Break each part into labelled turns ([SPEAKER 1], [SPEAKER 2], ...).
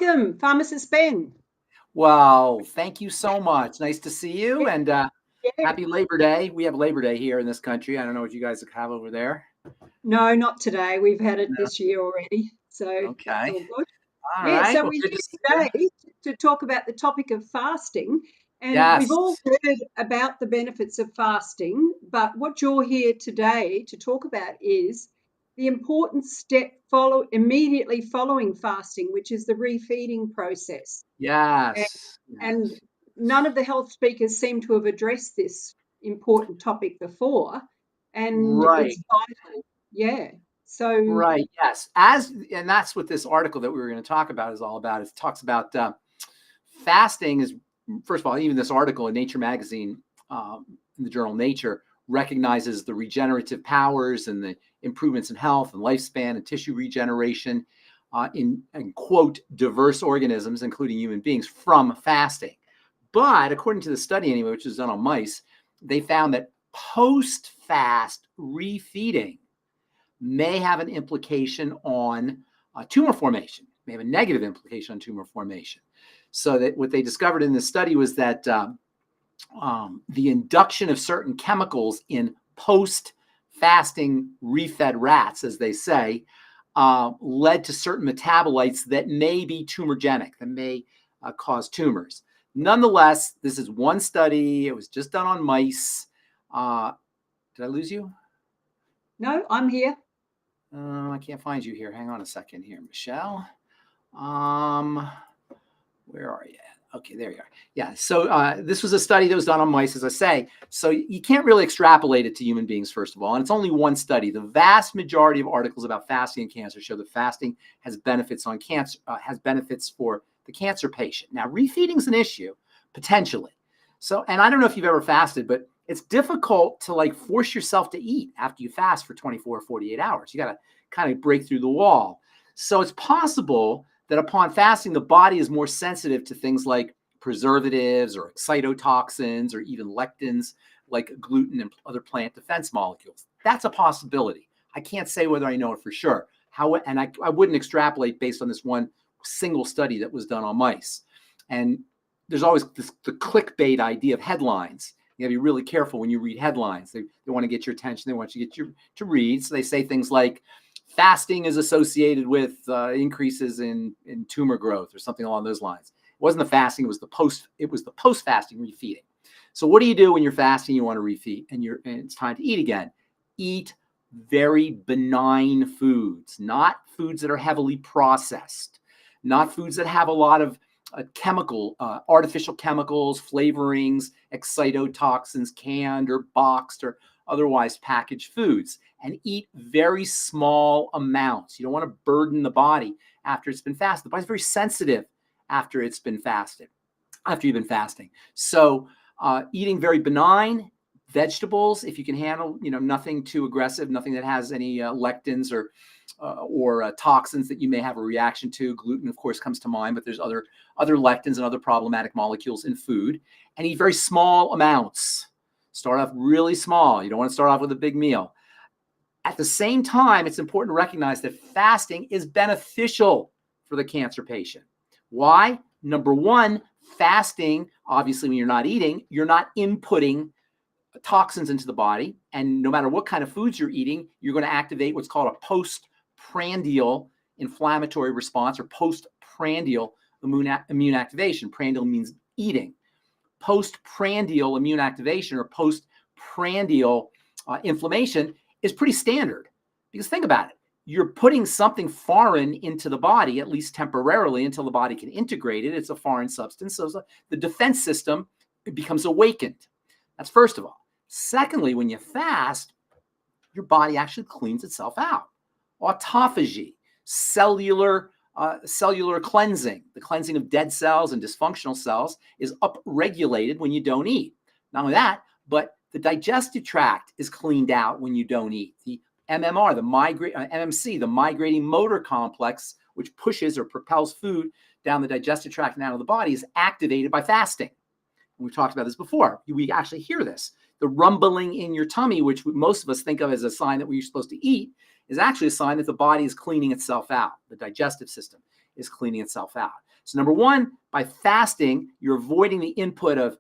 [SPEAKER 1] Welcome, Pharmacist Ben.
[SPEAKER 2] Well, thank you so much. Nice to see you,
[SPEAKER 1] Yeah,
[SPEAKER 2] and
[SPEAKER 1] yeah.
[SPEAKER 2] happy Labor Day. We have Labor Day here in this country. I don't know what you guys have over there.
[SPEAKER 1] No, not today. We've had it
[SPEAKER 2] No.
[SPEAKER 1] this year already, so that's
[SPEAKER 2] Okay.
[SPEAKER 1] all good.
[SPEAKER 2] All
[SPEAKER 1] Yeah,
[SPEAKER 2] right.
[SPEAKER 1] so
[SPEAKER 2] Well,
[SPEAKER 1] we're
[SPEAKER 2] good to
[SPEAKER 1] here
[SPEAKER 2] see you.
[SPEAKER 1] today to talk about the topic of fasting, and we've
[SPEAKER 2] Yes.
[SPEAKER 1] all heard about the benefits of fasting, but what you're here today to talk about is the important step immediately following fasting, which is the refeeding process. And,
[SPEAKER 2] Yes.
[SPEAKER 1] and
[SPEAKER 2] Yes.
[SPEAKER 1] none of the health speakers seem to have addressed this important topic before, and
[SPEAKER 2] Right.
[SPEAKER 1] it's vital. Yeah. So,
[SPEAKER 2] Right. Yes. And that's what this article that we were going to talk about is all about. It talks about fasting is, first of all, even this article in Nature magazine, in the journal Nature, recognizes the regenerative powers and the improvements in health and lifespan and tissue regeneration in quote diverse organisms, including human beings, from fasting. But according to the study anyway, which was done on mice, they found that post-fast refeeding may have an implication on tumor formation, may have a negative implication on tumor formation. So that what they discovered in this study was that the induction of certain chemicals in post-fasting refed rats, as they say, led to certain metabolites that may be tumorigenic, that may cause tumors. Nonetheless, this is one study. It was just done on mice. Did I lose you?
[SPEAKER 1] no, I'm here.
[SPEAKER 2] I can't find you here. Hang on a second here, Michelle. Where are you at? Okay, there you are. Yeah, so this was a study that was done on mice, as I say. So you can't really extrapolate it to human beings, first of all. And it's only one study. The vast majority of articles about fasting and cancer show that fasting has benefits on cancer, has benefits for the cancer patient. Now, refeeding is an issue, potentially. So, and I don't know if you've ever fasted, but it's difficult to like force yourself to eat after you fast for 24 or 48 hours. You got to kind of break through the wall. So it's possible that upon fasting, the body is more sensitive to things like preservatives or excitotoxins or even lectins like gluten and other plant defense molecules. That's a possibility. I can't say whether I know it for sure. And I wouldn't extrapolate based on this one single study that was done on mice. And there's always the clickbait idea of headlines. You got to be really careful when you read headlines. They want to get your attention. They want you to read. So they say things like, fasting is associated with increases in tumor growth or something along those lines. It wasn't the fasting, it was the post-fasting refeeding. So what do you do when you're fasting, you want to refeed, and it's time to eat again? Eat very benign foods, not foods that are heavily processed, not foods that have a lot of artificial chemicals, flavorings, excitotoxins, canned or boxed or otherwise packaged foods, and eat very small amounts. You don't want to burden the body after it's been fasted. The body's very sensitive after it's been fasted, after you've been fasting. So eating very benign vegetables, if you can handle, nothing too aggressive, nothing that has any lectins or toxins that you may have a reaction to. Gluten, of course, comes to mind, but there's other lectins and other problematic molecules in food. And eat very small amounts. Start off really small. You don't want to start off with a big meal. At the same time, it's important to recognize that fasting is beneficial for the cancer patient. Why? Number one, fasting, obviously, when you're not eating, you're not inputting toxins into the body. And no matter what kind of foods you're eating, you're going to activate what's called a postprandial inflammatory response or postprandial immune activation. Prandial means eating. Postprandial immune activation or postprandial inflammation is pretty standard. Because think about it. You're putting something foreign into the body, at least temporarily, until the body can integrate it. It's a foreign substance. So the defense system becomes awakened. That's first of all. Secondly, when you fast, your body actually cleans itself out. Autophagy, cellular cleansing, the cleansing of dead cells and dysfunctional cells, is upregulated when you don't eat. Not only that, but the digestive tract is cleaned out when you don't eat. The MMR, MMC, the migrating motor complex, which pushes or propels food down the digestive tract and out of the body, is activated by fasting. And we've talked about this before. We actually hear this. The rumbling in your tummy, which most of us think of as a sign that we're supposed to eat, is actually a sign that the body is cleaning itself out. The digestive system is cleaning itself out. So number one, by fasting, you're avoiding the input of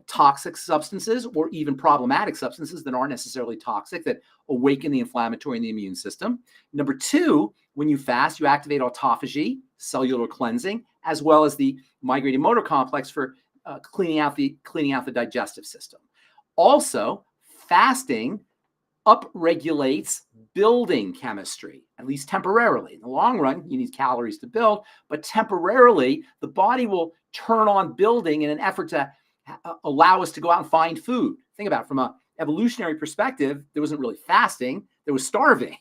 [SPEAKER 2] toxic substances or even problematic substances that aren't necessarily toxic, that awaken the inflammatory and the immune system. Number two, when you fast, you activate autophagy, cellular cleansing, as well as the migrating motor complex for cleaning out the digestive system. Also, fasting upregulates building chemistry, at least temporarily. In the long run, you need calories to build, but temporarily, the body will turn on building in an effort to allow us to go out and find food. Think about it, from an evolutionary perspective, there wasn't really fasting, there was starving.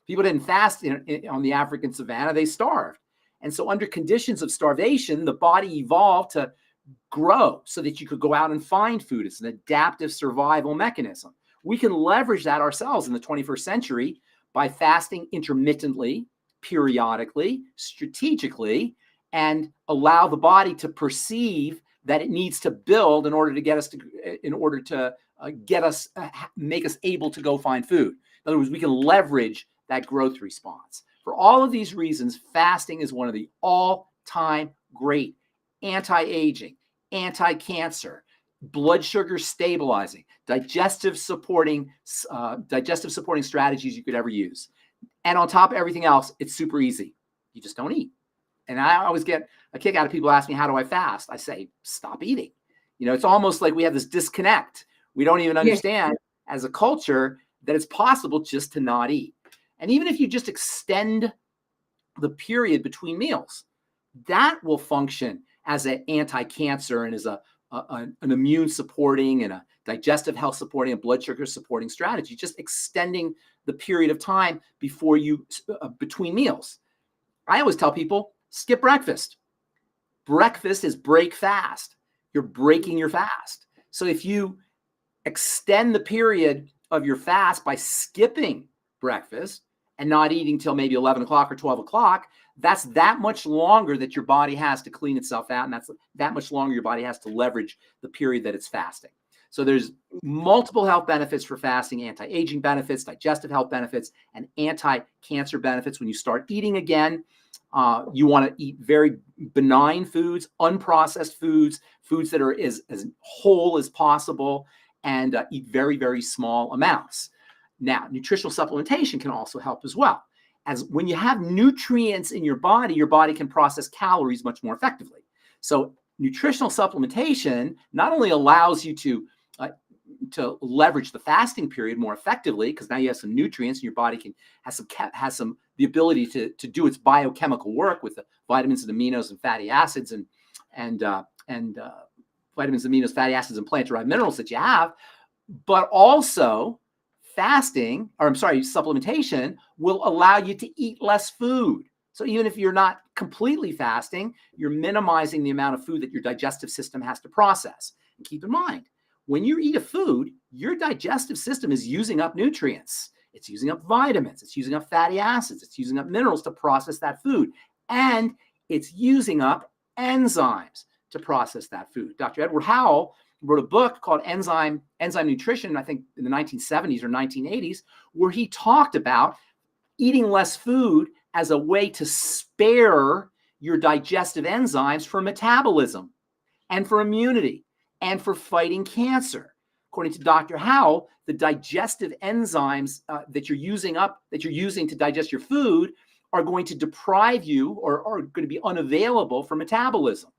[SPEAKER 2] People didn't fast on the African savanna, they starved. And so under conditions of starvation, the body evolved to grow so that you could go out and find food. It's an adaptive survival mechanism. We can leverage that ourselves in the 21st century by fasting intermittently, periodically, strategically, and allow the body to perceive that it needs to build in order to get us to make us able to go find food. In other words, we can leverage that growth response. For all of these reasons, fasting is one of the all-time great anti-aging, anti-cancer, blood sugar stabilizing, digestive supporting strategies you could ever use. And on top of everything else, it's super easy. You just don't eat. And I always get a kick out of people asking, how do I fast? I say, stop eating. It's almost like we have this disconnect. We don't even understand as a culture that it's possible just to not eat. And even if you just extend the period between meals, that will function as an anti-cancer and as an immune supporting and a digestive health supporting and blood sugar supporting strategy, just extending the period of time between meals. I always tell people, skip breakfast. Breakfast is break fast. You're breaking your fast. So if you extend the period of your fast by skipping breakfast and not eating till maybe 11 o'clock or 12 o'clock, that's that much longer that your body has to clean itself out. And that's that much longer your body has to leverage the period that it's fasting. So there's multiple health benefits for fasting, anti-aging benefits, digestive health benefits, and anti-cancer benefits. When you start eating again, you want to eat very benign foods, unprocessed foods, foods that are as whole as possible, and eat very, very small amounts. Now, nutritional supplementation can also help as well. As when you have nutrients in your body can process calories much more effectively. So nutritional supplementation not only allows you to leverage the fasting period more effectively, because now you have some nutrients and your body has the ability to do its biochemical work with the vitamins and aminos and fatty acids and vitamins, aminos, fatty acids, and plant-derived minerals that you have, but also supplementation will allow you to eat less food. So even if you're not completely fasting, you're minimizing the amount of food that your digestive system has to process. And keep in mind, when you eat a food, your digestive system is using up nutrients. It's using up vitamins. It's using up fatty acids. It's using up minerals to process that food. And it's using up enzymes to process that food. Dr. Edward Howell wrote a book called Enzyme Nutrition, I think in the 1970s or 1980s, where he talked about eating less food as a way to spare your digestive enzymes for metabolism and for immunity and for fighting cancer. According to Dr. Howell, the digestive enzymes that you're using to digest your food are going to deprive you or are going to be unavailable for metabolism.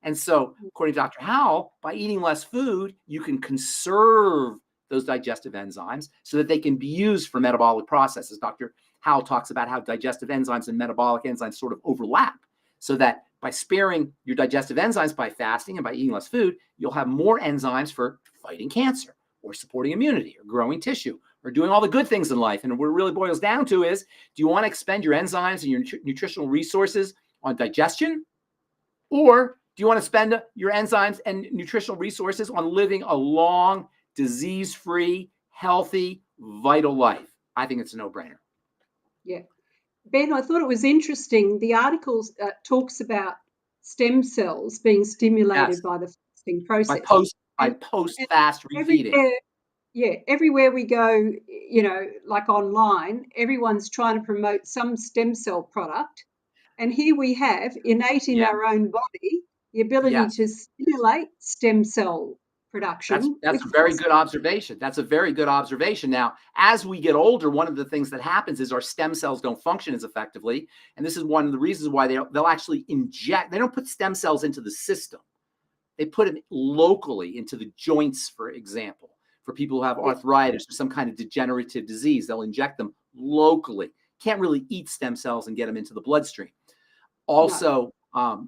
[SPEAKER 2] And so, according to Dr. Howell, by eating less food, you can conserve those digestive enzymes so that they can be used for metabolic processes. Dr. Howell talks about how digestive enzymes and metabolic enzymes sort of overlap, so that by sparing your digestive enzymes by fasting and by eating less food, you'll have more enzymes for fighting cancer or supporting immunity or growing tissue or doing all the good things in life. And what it really boils down to is, do you want to expend your enzymes and your nutritional resources on digestion, or do you want to spend your enzymes and nutritional resources on living a long, disease-free, healthy, vital life? I think it's a no-brainer.
[SPEAKER 1] Yeah. Ben, I thought it was interesting. The article talks about stem cells being stimulated by the fasting process.
[SPEAKER 2] By post-fast refeeding.
[SPEAKER 1] Everywhere we go, like online, everyone's trying to promote some stem cell product. And here we have innate in
[SPEAKER 2] Yeah.
[SPEAKER 1] our own body the ability
[SPEAKER 2] Yes.
[SPEAKER 1] to stimulate stem cell production
[SPEAKER 2] That's
[SPEAKER 1] with
[SPEAKER 2] a very good
[SPEAKER 1] fasting.
[SPEAKER 2] observation. That's a very good observation. Now, as we get older, one of the things that happens is our stem cells don't function as effectively, and this is one of the reasons why they'll actually inject. They don't put stem cells into the system. They put them locally into the joints, for example. For people who have
[SPEAKER 1] Yeah,
[SPEAKER 2] arthritis or some kind of degenerative disease, they'll inject them locally. Can't really eat stem cells and get them into the bloodstream.
[SPEAKER 1] no.
[SPEAKER 2] Also,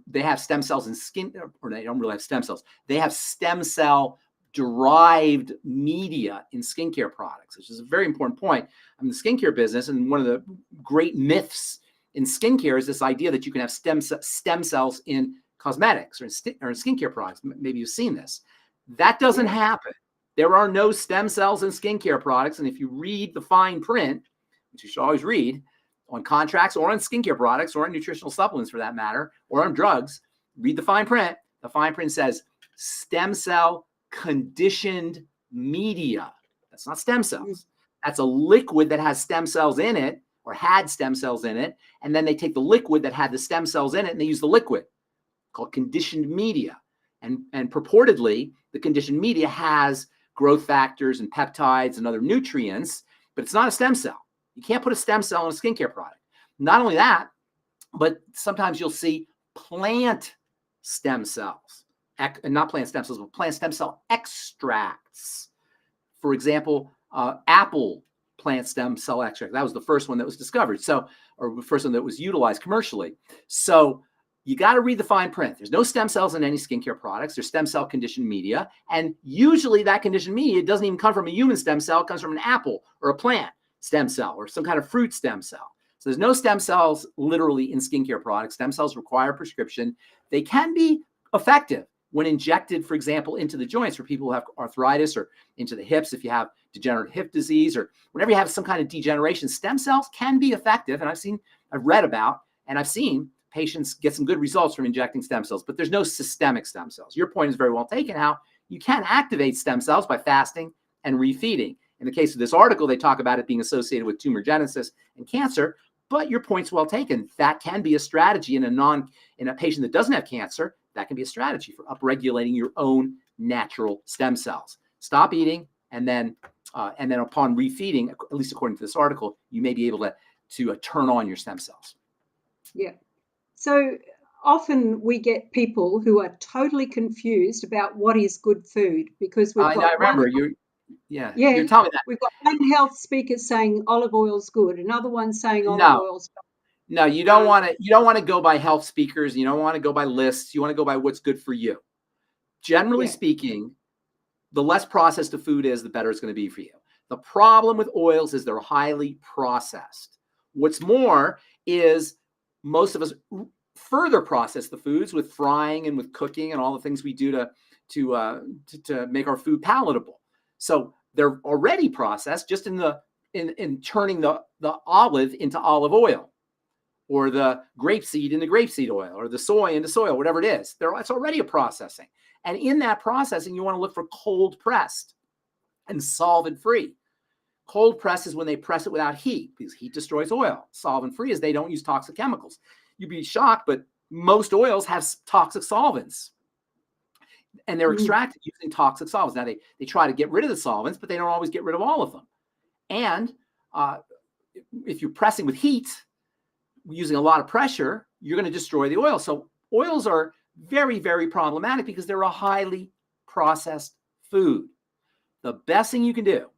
[SPEAKER 2] they have stem cells in skin, or they don't really have stem cells. They have stem cell derived media in skincare products, which is a very important point. I'm in the skincare business, and one of the great myths in skincare is this idea that you can have stem cells in cosmetics or in skincare products. Maybe you've seen this. That doesn't
[SPEAKER 1] Yeah.
[SPEAKER 2] happen. There are no stem cells in skincare products, and if you read the fine print, which you should always read, on contracts or on skincare products or on nutritional supplements for that matter, or on drugs, read the fine print. The fine print says stem cell conditioned media. That's not stem
[SPEAKER 1] Mm.
[SPEAKER 2] cells. That's a liquid that has stem cells in it or had stem cells in it. And then they take the liquid that had the stem cells in it and they use the liquid called conditioned media. And purportedly, the conditioned media has growth factors and peptides and other nutrients, but it's not a stem cell. You can't put a stem cell in a skincare product. Not only that, but sometimes you'll see plant stem cells, not plant stem cells, but plant stem cell extracts. For example, apple plant stem cell extract. That was the first one that was discovered. So, or the first one that was utilized commercially. So you got to read the fine print. There's no stem cells in any skincare products. There's stem cell conditioned media. And usually that conditioned media doesn't even come from a human stem cell. It comes from an apple or a plant stem cell or some kind of fruit stem cell. So there's no stem cells literally in skincare products. Stem cells require prescription. They can be effective when injected, for example, into the joints for people who have arthritis, or into the hips if you have degenerative hip disease, or whenever you have some kind of degeneration. Stem cells can be effective. And I've read about, and I've seen patients get some good results from injecting stem cells, but there's no systemic stem cells. Your point is very well taken, how you can activate stem cells by fasting and refeeding. In the case of this article, they talk about it being associated with tumor genesis and cancer, but your point's well taken. That can be a strategy in a patient that doesn't have cancer. That can be a strategy for upregulating your own natural stem cells. Stop eating, and then upon refeeding, at least according to this article, you may be able to turn on your stem cells.
[SPEAKER 1] Yeah. So often we get people who are totally confused about what is good food, because we've
[SPEAKER 2] I
[SPEAKER 1] got
[SPEAKER 2] remember you're telling me that.
[SPEAKER 1] we've got one health speaker saying olive oil's good, another one saying olive
[SPEAKER 2] No,
[SPEAKER 1] oil's
[SPEAKER 2] no, you don't want to. You don't want to go by health speakers. You don't want to go by lists. You want to go by what's good for you. Generally
[SPEAKER 1] yeah.
[SPEAKER 2] speaking, the less processed the food is, the better it's going to be for you. The problem with oils is they're highly processed. What's more is most of us further process the foods with frying and with cooking and all the things we do to make our food palatable. So they're already processed just in turning the olive into olive oil, or the grapeseed into grapeseed oil, or the soy into soy oil, whatever it is. It's already a processing. And in that processing, you want to look for cold pressed and solvent free. Cold press is when they press it without heat, because heat destroys oil. Solvent free is they don't use toxic chemicals. You'd be shocked, but most oils have toxic solvents, and they're extracted using toxic solvents. Now, they try to get rid of the solvents, but they don't always get rid of all of them. And if you're pressing with heat, using a lot of pressure, you're going to destroy the oil. So oils are very, very problematic because they're a highly processed food. The best thing you can do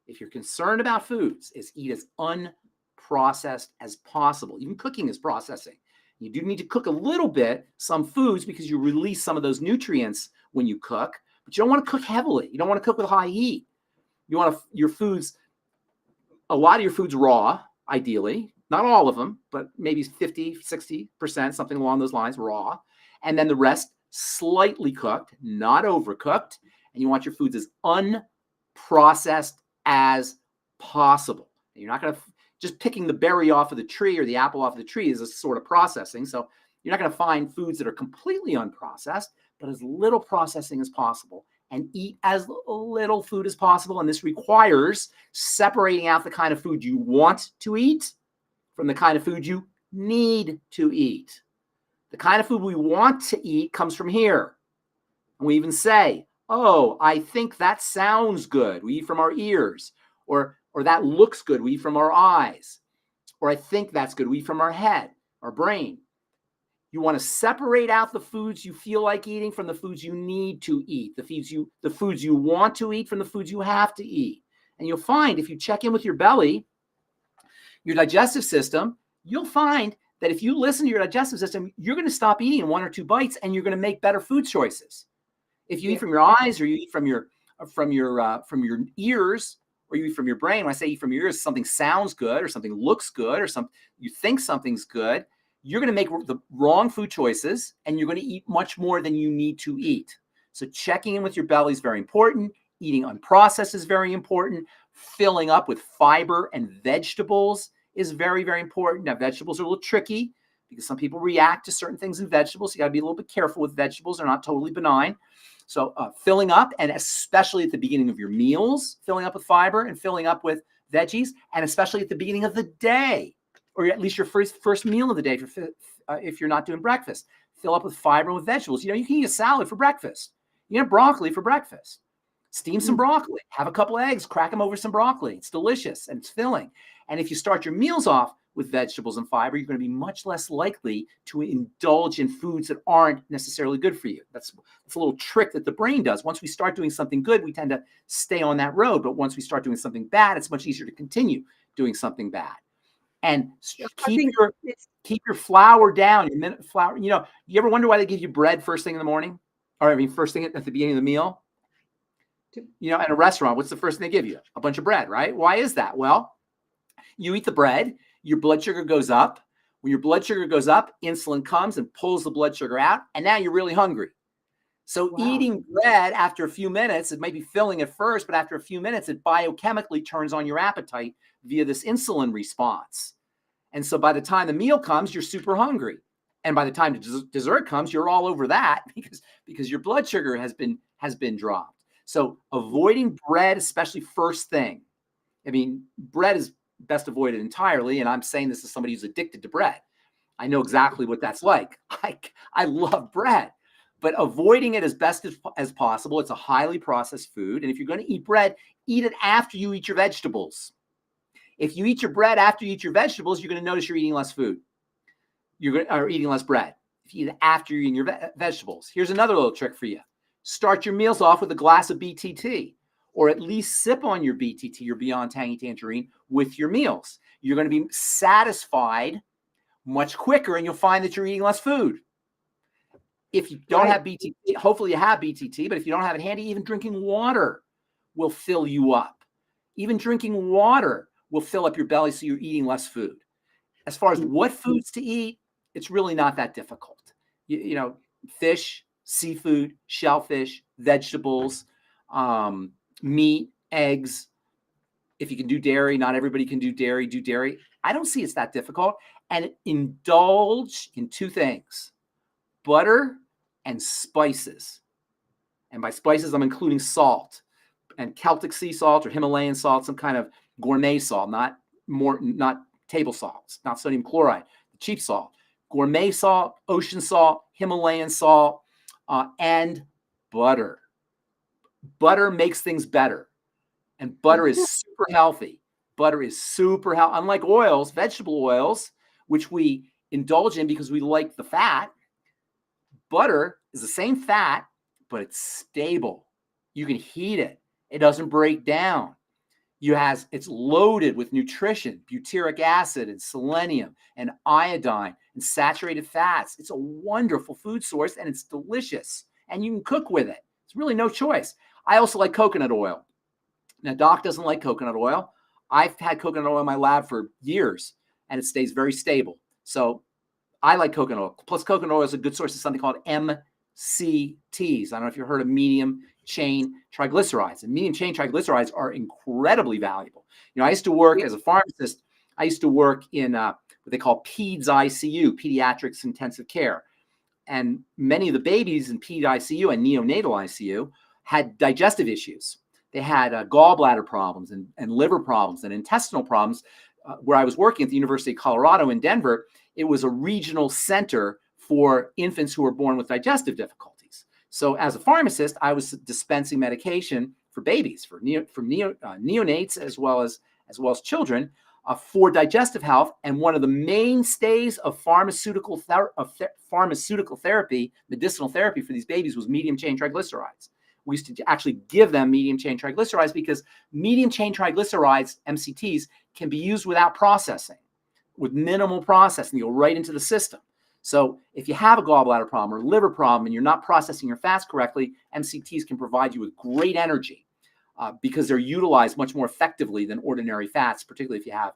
[SPEAKER 2] if you're concerned about foods is eat as unprocessed as possible. Even cooking is processing. You do need to cook a little bit, some foods, because you release some of those nutrients when you cook, but you don't want to cook heavily. You don't want to cook with high heat. You want a lot of your foods raw, ideally. Not all of them, but maybe 50, 60%, something along those lines, raw. And then the rest slightly cooked, not overcooked. And you want your foods as unprocessed as possible. And you're not going to just picking the berry off of the tree or the apple off of the tree is a sort of processing. So you're not going to find foods that are completely unprocessed, but as little processing as possible, and eat as little food as possible. And this requires separating out the kind of food you want to eat from the kind of food you need to eat. The kind of food we want to eat comes from here. And we even say, oh, I think that sounds good. We eat from our ears. Or that looks good. We eat from our eyes. Or I think that's good. We eat from our head, our brain. You want to separate out the foods you feel like eating from the foods you need to eat, the foods you want to eat from the foods you have to eat. And you'll find if you check in with your belly, your digestive system, you'll find that if you listen to your digestive system, you're going to stop eating in 1 or 2 bites and you're going to make better food choices. If you eat from your eyes or you eat from your ears or you eat from your brain, when I say eat from your ears, something sounds good or something looks good or you think something's good, you're going to make the wrong food choices and you're going to eat much more than you need to eat. So checking in with your belly is very important. Eating unprocessed is very important. Filling up with fiber and vegetables is very, very important. Now, vegetables are a little tricky because some people react to certain things in vegetables. So you got to be a little bit careful with vegetables. They're not totally benign. So filling up, and especially at the beginning of your meals, filling up with fiber and filling up with veggies, and especially at the beginning of the day, or at least your first meal of the day if you're not doing breakfast. Fill up with fiber and with vegetables. You can eat a salad for breakfast. You can have broccoli for breakfast. Steam some broccoli. Have a couple eggs. Crack them over some broccoli. It's delicious and it's filling. And if you start your meals off with vegetables and fiber, you're going to be much less likely to indulge in foods that aren't necessarily good for you. That's a little trick that the brain does. Once we start doing something good, we tend to stay on that road. But once we start doing something bad, it's much easier to continue doing something bad. And keep your flour down. Your flour. You ever wonder why they give you bread first thing in the morning, or first thing at the beginning of the meal? At a restaurant, what's the first thing they give you? A bunch of bread, right? Why is that? Well, you eat the bread, your blood sugar goes up. When your blood sugar goes up, insulin comes and pulls the blood sugar out, and now you're really hungry. So eating bread after a few minutes, it may be filling at first, but after a few minutes, it biochemically turns on your appetite via this insulin response. And so by the time the meal comes, you're super hungry. And by the time the dessert comes, you're all over that because your blood sugar has been dropped. So avoiding bread, especially first thing. Bread is best avoided entirely. And I'm saying this as somebody who's addicted to bread. I know exactly what that's like. I love bread, but avoiding it as best as possible. It's a highly processed food. And if you're going to eat bread, eat it after you eat your vegetables. If you eat your bread after you eat your vegetables, you're going to notice you're eating less food. You're eating less bread. If you eat it after you're eating your vegetables. Here's another little trick for you. Start your meals off with a glass of BTT, or at least sip on your BTT, your Beyond Tangy Tangerine, with your meals. You're going to be satisfied much quicker, and you'll find that you're eating less food. If you don't have BTT, hopefully you have BTT, but if you don't have it handy, even drinking water will fill you up. Even drinking water will fill up your belly so you're eating less food. As far as what foods to eat, it's really not that difficult. Fish, seafood, shellfish, vegetables, meat, eggs. If you can do dairy, not everybody can do dairy. Do dairy. I don't see it's that difficult. And indulge in 2 things: butter and spices. And by spices, I'm including salt and Celtic sea salt or Himalayan salt, some kind of gourmet salt, not table salt, not sodium chloride, cheap salt, gourmet salt, ocean salt, Himalayan salt, and butter. Butter makes things better. And butter is super healthy. Butter is super healthy. Unlike oils, vegetable oils, which we indulge in because we like the fat, butter is the same fat, but it's stable. You can heat it. It doesn't break down. It's loaded with nutrition, butyric acid and selenium and iodine and saturated fats. It's a wonderful food source and it's delicious. And you can cook with it. It's really no choice. I also like coconut oil. Now, Doc doesn't like coconut oil. I've had coconut oil in my lab for years and it stays very stable. So I like coconut oil. Plus, coconut oil is a good source of something called MCTs. I don't know if you've heard of medium chain triglycerides. And medium chain triglycerides are incredibly valuable. I used to work as a pharmacist. I used to work in what they call PEDS ICU, pediatrics intensive care. And many of the babies in PED ICU and neonatal ICU had digestive issues. They had gallbladder problems and liver problems and intestinal problems where I was working at the University of Colorado in Denver, it was a regional center for infants who were born with digestive difficulties. So as a pharmacist, I was dispensing medication for babies, for neonates, as well as children, for digestive health. And one of the mainstays of pharmaceutical therapy, medicinal therapy for these babies, was medium chain triglycerides. We used to actually give them medium chain triglycerides because medium chain triglycerides, MCTs, can be used without processing, with minimal processing. They go right into the system. So if you have a gallbladder problem or liver problem and you're not processing your fats correctly, MCTs can provide you with great energy because they're utilized much more effectively than ordinary fats, particularly if you have,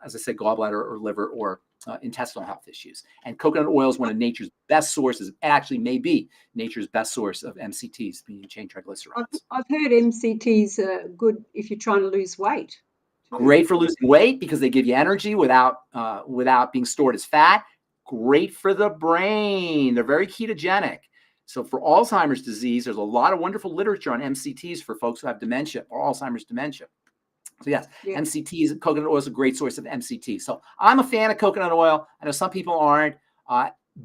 [SPEAKER 2] as I said, gallbladder or liver or intestinal health issues. And coconut oil is one of nature's best sources. It actually may be nature's best source of MCTs, medium chain triglycerides.
[SPEAKER 1] I've heard MCTs are good if you're trying to lose weight.
[SPEAKER 2] Great for losing weight because they give you energy without being stored as fat. Great for the brain. They're very ketogenic. So for Alzheimer's disease, there's a lot of wonderful literature on MCTs for folks who have dementia or Alzheimer's dementia. So yes, MCTs, coconut oil is a great source of MCT. So I'm a fan of coconut oil. I know some people aren't.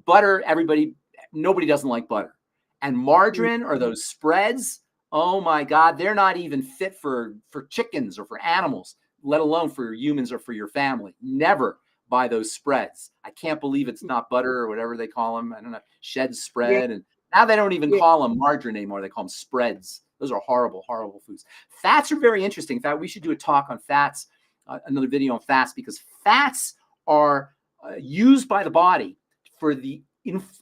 [SPEAKER 2] Butter, nobody doesn't like butter. And margarine or those spreads, oh my God, they're not even fit for chickens or for animals, let alone for humans or for your family. Never buy those spreads. I can't believe it's not butter or whatever they call them. I don't know, shed spread. And now they don't even call them margarine anymore. They call them spreads. Those are horrible, horrible foods. Fats are very interesting. In fact, we should do a talk on fats, another video on fats, because fats are used by the body for the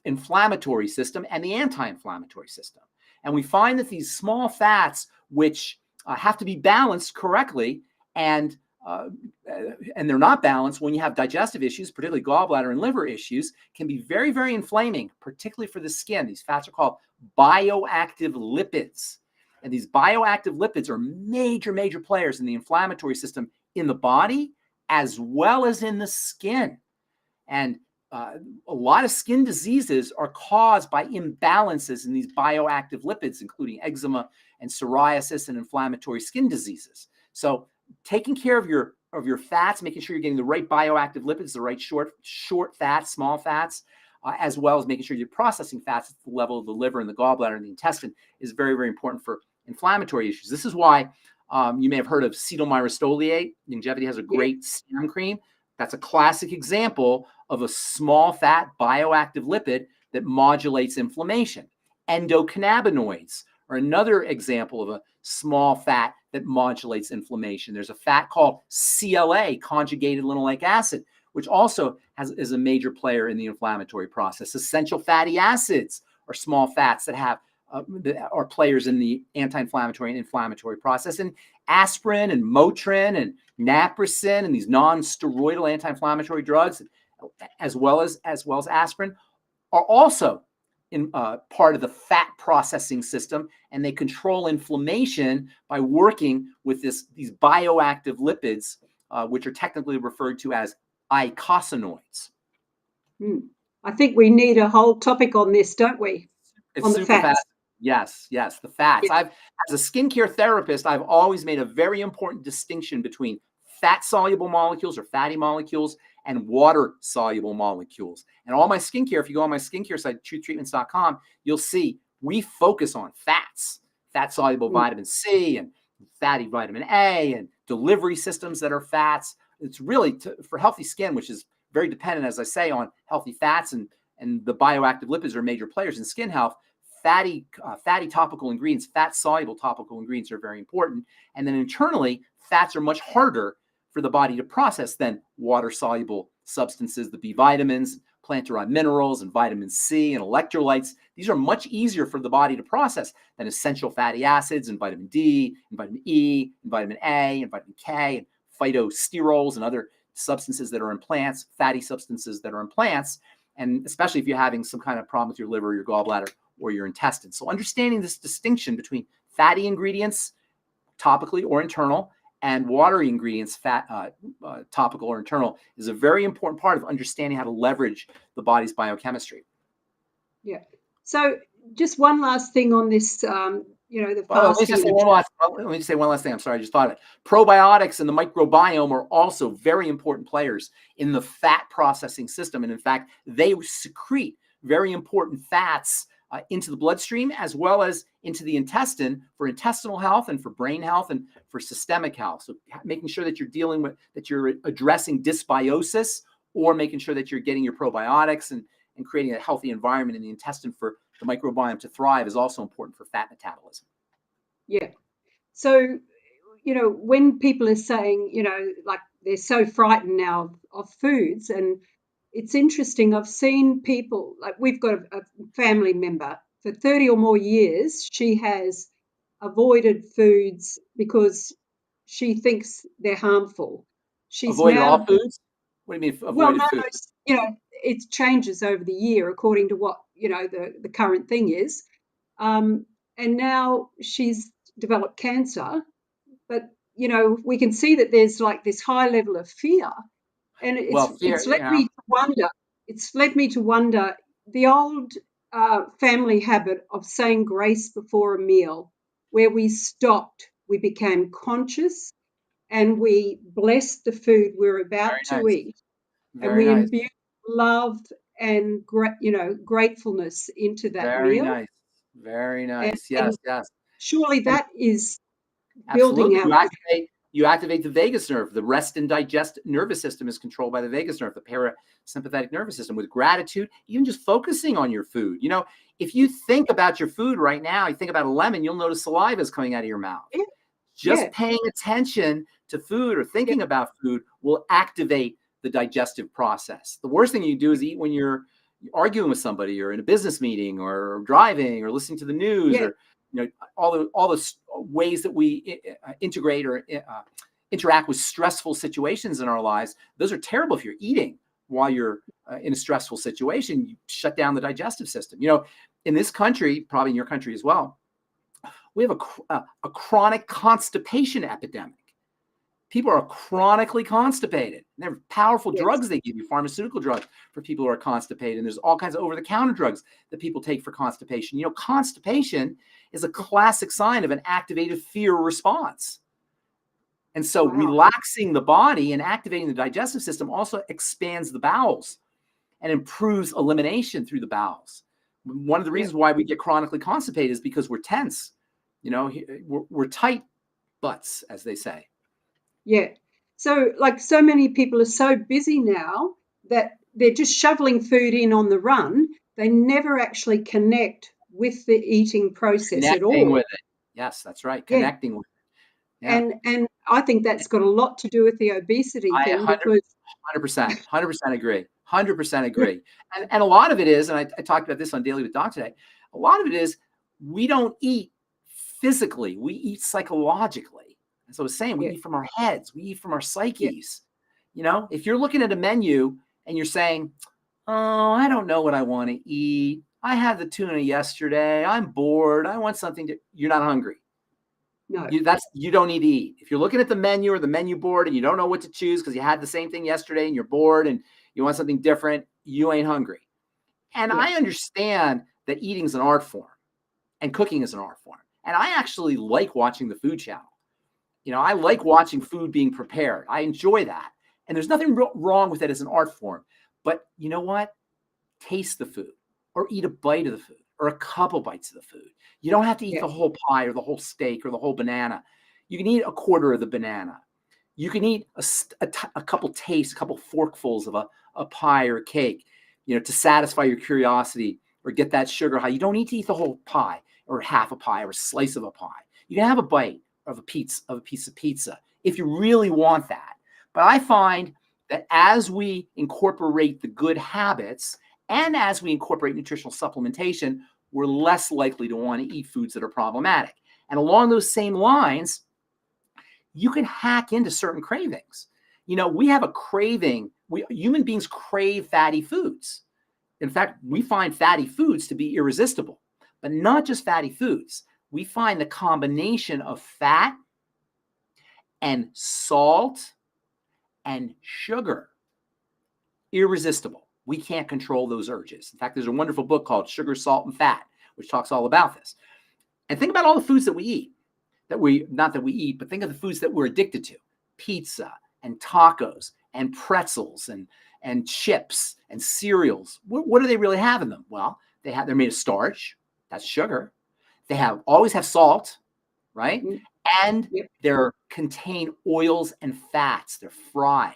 [SPEAKER 2] inflammatory system and the anti-inflammatory system. And we find that these small fats, which have to be balanced correctly, and they're not balanced when you have digestive issues, particularly gallbladder and liver issues, can be very, very inflaming, particularly for the skin. These fats are called bioactive lipids. And these bioactive lipids are major, major players in the inflammatory system in the body as well as in the skin. And a lot of skin diseases are caused by imbalances in these bioactive lipids, including eczema and psoriasis and inflammatory skin diseases. So taking care of your fats, making sure you're getting the right bioactive lipids, the right short fats, small fats, as well as making sure you're processing fats at the level of the liver and the gallbladder and the intestine is very, very important for inflammatory issues. This is why you may have heard of cetyl myristoyl. Longevity has a great serum cream. That's a classic example of a small fat bioactive lipid that modulates inflammation. Endocannabinoids are another example of a small fat that modulates inflammation. There's a fat called CLA, conjugated linoleic acid, which also is a major player in the inflammatory process. Essential fatty acids are small fats that are players in the anti-inflammatory and inflammatory process. And aspirin and Motrin and naproxen and these non-steroidal anti-inflammatory drugs, as well as aspirin, are also in part of the fat processing system, and they control inflammation by working with these bioactive lipids, which are technically referred to as eicosanoids.
[SPEAKER 1] I think we need a whole topic on this, don't we?
[SPEAKER 2] It's super fast. Yes, the fats.
[SPEAKER 1] Yeah.
[SPEAKER 2] As a skincare therapist, I've always made a very important distinction between fat-soluble molecules or fatty molecules and water-soluble molecules. And all my skincare, if you go on my skincare site, truthtreatments.com, you'll see we focus on fats, fat-soluble vitamin C and fatty vitamin A and delivery systems that are fats. It's really for healthy skin, which is very dependent, as I say, on healthy fats, and the bioactive lipids are major players in skin health. Fatty topical ingredients, fat-soluble topical ingredients are very important. And then internally, fats are much harder for the body to process than water-soluble substances, the B vitamins, plant-derived minerals, and vitamin C and electrolytes. These are much easier for the body to process than essential fatty acids and vitamin D and vitamin E and vitamin A and vitamin K and phytosterols and other substances that are in plants, fatty substances that are in plants, and especially if you're having some kind of problem with your liver, your gallbladder, or your intestines. So understanding this distinction between fatty ingredients, topically or internal, and watery ingredients, topical or internal, is a very important part of understanding how to leverage the body's biochemistry.
[SPEAKER 1] Yeah. So just one last thing on this the
[SPEAKER 2] Well, let me
[SPEAKER 1] fasting
[SPEAKER 2] just say
[SPEAKER 1] and
[SPEAKER 2] one last. Let me just say one last thing. I'm sorry, I just thought of it. Probiotics and the microbiome are also very important players in the fat processing system, and in fact, they secrete very important fats into the bloodstream as well as into the intestine for intestinal health and for brain health and for systemic health. So making sure that you're addressing dysbiosis, or making sure that you're getting your probiotics and creating a healthy environment in the intestine for the microbiome to thrive is also important for fat metabolism.
[SPEAKER 1] yeah. So, when people are saying, like they're so frightened now of foods, and it's interesting. I've seen people, like we've got a family member for 30 or more years. She has avoided foods because she thinks they're harmful. She's
[SPEAKER 2] Avoided all
[SPEAKER 1] now,
[SPEAKER 2] foods? What do you mean
[SPEAKER 1] well, no,
[SPEAKER 2] avoided food?
[SPEAKER 1] it changes over the year according to what, the current thing is. Um, and now she's developed cancer, but we can see that there's like this high level of fear, and
[SPEAKER 2] Well,
[SPEAKER 1] it's
[SPEAKER 2] fear,
[SPEAKER 1] led me to wonder. It's led me to wonder the old family habit of saying grace before a meal, where we stopped, we became conscious, and we blessed the food we're
[SPEAKER 2] very
[SPEAKER 1] about to
[SPEAKER 2] nice.
[SPEAKER 1] eat, and
[SPEAKER 2] Very
[SPEAKER 1] we
[SPEAKER 2] nice.
[SPEAKER 1] imbued love and gratefulness into that
[SPEAKER 2] Very
[SPEAKER 1] meal,
[SPEAKER 2] nice. Very
[SPEAKER 1] and,
[SPEAKER 2] nice.
[SPEAKER 1] and
[SPEAKER 2] Yes, yes.
[SPEAKER 1] surely
[SPEAKER 2] And
[SPEAKER 1] that is building
[SPEAKER 2] absolutely.
[SPEAKER 1] our.
[SPEAKER 2] You activate the vagus nerve. The rest and digest nervous system is controlled by the vagus nerve, the parasympathetic nervous system. With gratitude, even just focusing on your food. If you think about your food right now, you think about a lemon, you'll notice saliva is coming out of your mouth.
[SPEAKER 1] Yeah,
[SPEAKER 2] Just
[SPEAKER 1] yeah,
[SPEAKER 2] paying attention to food or
[SPEAKER 1] yeah,
[SPEAKER 2] thinking about food will activate the digestive process. The worst thing you do is eat when you're arguing with somebody or in a business meeting or driving or listening to the news,
[SPEAKER 1] yeah,
[SPEAKER 2] or all the ways that we integrate or interact with stressful situations in our lives. Those are terrible. If you're eating while you're in a stressful situation, you shut down the digestive system. In this country, probably in your country as well, we have a chronic constipation epidemic. People are chronically constipated. There are powerful
[SPEAKER 1] yes.
[SPEAKER 2] drugs they give you, pharmaceutical drugs for people who are constipated. And there's all kinds of over-the-counter drugs that people take for constipation. Constipation is a classic sign of an activated fear response. And so
[SPEAKER 1] Wow.
[SPEAKER 2] relaxing the body and activating the digestive system also expands the bowels and improves elimination through the bowels. One of the
[SPEAKER 1] Yeah,
[SPEAKER 2] reasons why we get chronically constipated is because we're tense. We're tight butts, as they say.
[SPEAKER 1] yeah. So, like, so many people are so busy now that they're just shoveling food in on the run. They never actually connect with the eating process at
[SPEAKER 2] Connecting
[SPEAKER 1] all.
[SPEAKER 2] with it. Yes, that's right.
[SPEAKER 1] Yeah.
[SPEAKER 2] Connecting with it. Yeah.
[SPEAKER 1] And I think that's got a lot to do with the obesity
[SPEAKER 2] I
[SPEAKER 1] thing because
[SPEAKER 2] 100% agree. 100% agree. And a lot of it is, and I talked about this on Daily with Doc today, a lot of it is we don't eat physically, we eat psychologically. As I was saying, we
[SPEAKER 1] yeah,
[SPEAKER 2] eat from our heads, we eat from our
[SPEAKER 1] yeah,
[SPEAKER 2] psyches. If you're looking at a menu and you're saying, oh, I don't know what I want to eat. I had the tuna yesterday. I'm bored. I want something you're not hungry.
[SPEAKER 1] no,
[SPEAKER 2] You don't need to eat. If you're looking at the menu or the menu board and you don't know what to choose because you had the same thing yesterday and you're bored and you want something different, you ain't hungry. And
[SPEAKER 1] yeah,
[SPEAKER 2] I understand that eating is an art form and cooking is an art form. And I actually like watching the Food Channel. I like watching food being prepared. I enjoy that. And there's nothing wrong with it as an art form. But you know what? Taste the food or eat a bite of the food or a couple bites of the food. You don't have to eat
[SPEAKER 1] yeah,
[SPEAKER 2] the whole pie or the whole steak or the whole banana. You can eat a quarter of the banana. You can eat a couple tastes, a couple forkfuls of a pie or a cake, to satisfy your curiosity or get that sugar high. You don't need to eat the whole pie or half a pie or a slice of a pie. You can have a bite of a piece of pizza if you really want that. But I find that as we incorporate the good habits and as we incorporate nutritional supplementation, we're less likely to want to eat foods that are problematic. And along those same lines, you can hack into certain cravings. We have a craving. Human beings crave fatty foods. In fact, we find fatty foods to be irresistible, but not just fatty foods. We find the combination of fat and salt and sugar irresistible. We can't control those urges. In fact, there's a wonderful book called Sugar, Salt, and Fat, which talks all about this. And think about all the foods that we eat, not that we eat, but think of the foods that we're addicted to: pizza and tacos and pretzels and chips and cereals. What do they really have in them? Well, they're made of starch. That's sugar. They always have salt, right?
[SPEAKER 1] Mm.
[SPEAKER 2] And
[SPEAKER 1] Yep.
[SPEAKER 2] they're contain oils and fats. They're fried,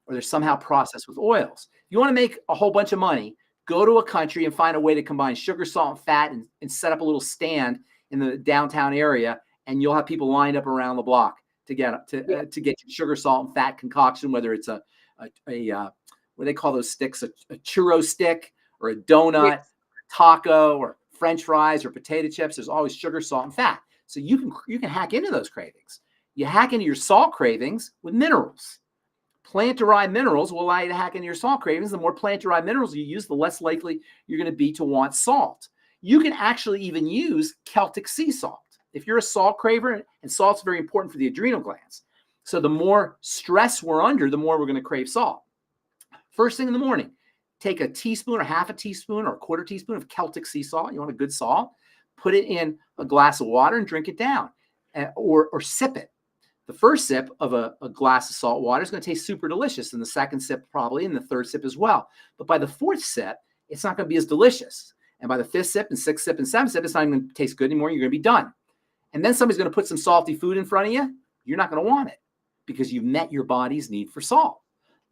[SPEAKER 2] or they're somehow processed with oils. If you want to make a whole bunch of money, go to a country and find a way to combine sugar, salt, and fat, and set up a little stand in the downtown area, and you'll have people lined up around the block to get your sugar, salt, and fat concoction, whether it's a what do they call those sticks, a churro stick, or a donut,
[SPEAKER 1] Yes.
[SPEAKER 2] taco, or French fries, or potato chips. There's always sugar, salt, and fat. So you can hack into those cravings. You hack into your salt cravings with minerals. Plant-derived minerals will allow you to hack into your salt cravings. The more plant-derived minerals you use, the less likely you're going to be to want salt. You can actually even use Celtic sea salt. If you're a salt craver, and salt's very important for the adrenal glands. So the more stress we're under, the more we're going to crave salt. First thing in the morning, take a teaspoon or half a teaspoon or a quarter teaspoon of Celtic sea salt. You want a good salt. Put it in a glass of water and drink it down, or sip it. The first sip of a glass of salt water is going to taste super delicious, and the second sip probably, and the third sip as well. But by the fourth sip, it's not going to be as delicious. And by the fifth sip and sixth sip and seventh sip, it's not even going to taste good anymore. You're going to be done. And then somebody's going to put some salty food in front of you. You're not going to want it because you've met your body's need for salt.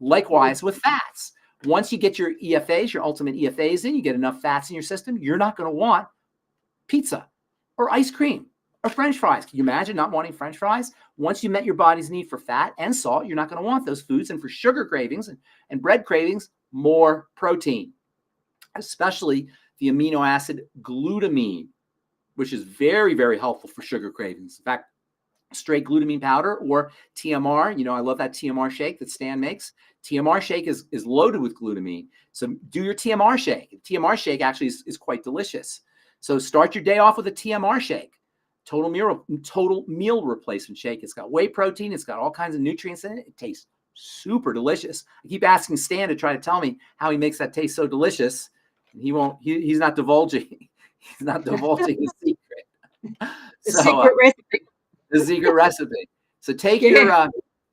[SPEAKER 2] Likewise with fats. Once you get your EFAs, your ultimate EFAs in, you get enough fats in your system, you're not going to want pizza or ice cream or French fries. Can you imagine not wanting French fries? Once you met your body's need for fat and salt, you're not going to want those foods. And for sugar cravings and bread cravings, more protein, especially the amino acid glutamine, which is very, very helpful for sugar cravings. In fact, straight glutamine powder or TMR, I love that TMR shake that Stan makes. TMR shake is loaded with glutamine. So do your TMR shake. TMR shake actually is quite delicious. So start your day off with a TMR shake, total meal replacement shake. It's got whey protein. It's got all kinds of nutrients in it. It tastes super delicious. I keep asking Stan to try to tell me how he makes that taste so delicious. And he's not divulging. He's not divulging his secret.
[SPEAKER 1] The secret recipe.
[SPEAKER 2] The secret recipe. So take your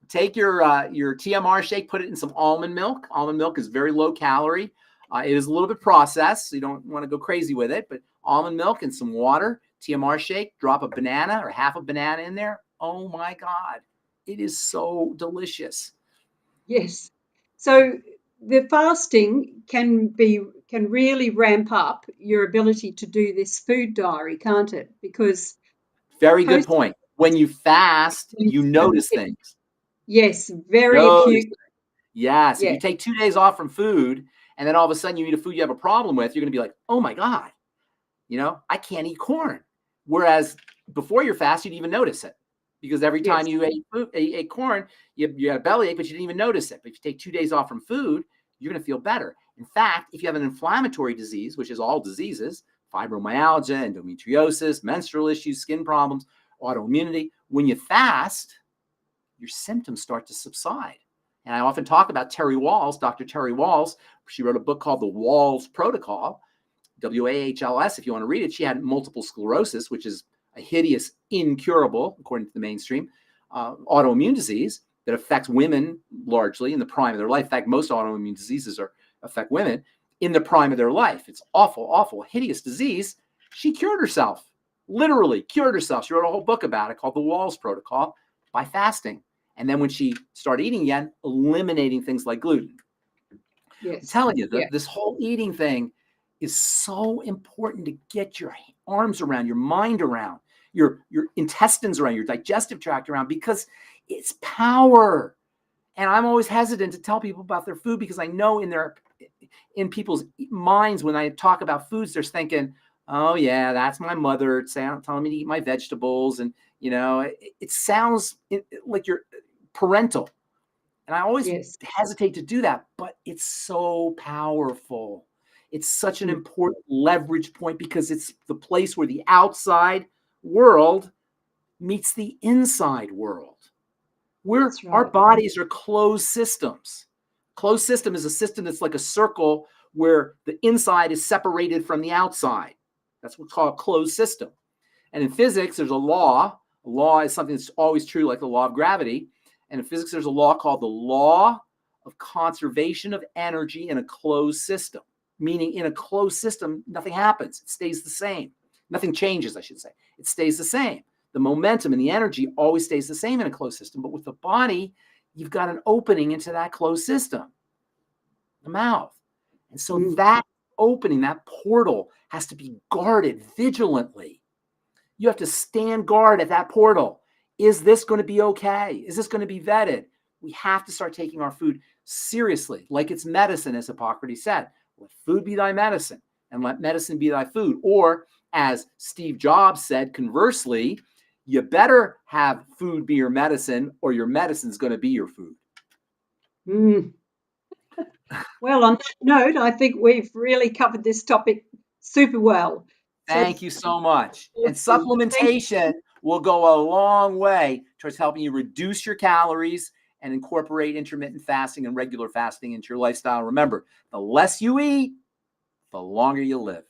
[SPEAKER 2] TMR shake, put it in some almond milk. Almond milk is very low calorie. It is a little bit processed, so you don't want to go crazy with it, but almond milk and some water, TMR shake, drop a banana or half a banana in there. Oh my God, it is so delicious.
[SPEAKER 1] Yes. So the fasting can really ramp up your ability to do this food diary, can't it? Because
[SPEAKER 2] very good point. When you fast, you notice things.
[SPEAKER 1] Yes, very acute.
[SPEAKER 2] Yes. If you take 2 days off from food and then all of a sudden you eat a food you have a problem with, you're going to be like, oh my God, I can't eat corn. Whereas before your fast, you'd even notice it because every time you ate corn, you had a bellyache, but you didn't even notice it. But if you take 2 days off from food, you're going to feel better. In fact, if you have an inflammatory disease, which is all diseases, fibromyalgia, endometriosis, menstrual issues, skin problems, autoimmunity, when you fast, your symptoms start to subside. And I often talk about Terry Wahls, Dr. Terry Wahls. She wrote a book called The Wahls Protocol, WAHLS, if you want to read it. She had multiple sclerosis, which is a hideous, incurable, according to the mainstream, autoimmune disease that affects women largely in the prime of their life. In fact, most autoimmune diseases affect women in the prime of their life. It's awful, awful, hideous disease. She cured herself, literally cured herself. She wrote a whole book about it called The Wahls Protocol by fasting. And then when she started eating again, eliminating things like gluten. Yes. I'm telling you, this whole eating thing is so important to get your arms around, your mind around, your intestines around, your digestive tract around, because it's power. And I'm always hesitant to tell people about their food because I know in people's minds when I talk about foods, they're thinking, oh yeah, that's my mother telling me to eat my vegetables. And, it sounds like you're parental. And I always hesitate to do that, but it's so powerful. It's such an important leverage point because it's the place where the outside world meets the inside world. Our bodies are closed systems. Closed system is a system that's like a circle where the inside is separated from the outside. That's what's called a closed system. And in physics, there's a law. A law is something that's always true, like the law of gravity. And in physics, there's a law called the law of conservation of energy in a closed system, meaning in a closed system, nothing happens. It stays the same. Nothing changes, I should say. It stays the same. The momentum and the energy always stays the same in a closed system. But with the body, you've got an opening into that closed system, the mouth. And so that opening, that portal has to be guarded vigilantly. You have to stand guard at that portal. Is this going to be okay? Is this going to be vetted? We have to start taking our food seriously, like it's medicine, as Hippocrates said. Let food be thy medicine, and let medicine be thy food. Or, as Steve Jobs said, conversely, you better have food be your medicine, or your medicine's going to be your food.
[SPEAKER 1] Well, on that note, I think we've really covered this topic super well.
[SPEAKER 2] Thank you so much. And supplementation will go a long way towards helping you reduce your calories and incorporate intermittent fasting and regular fasting into your lifestyle. Remember, the less you eat, the longer you live.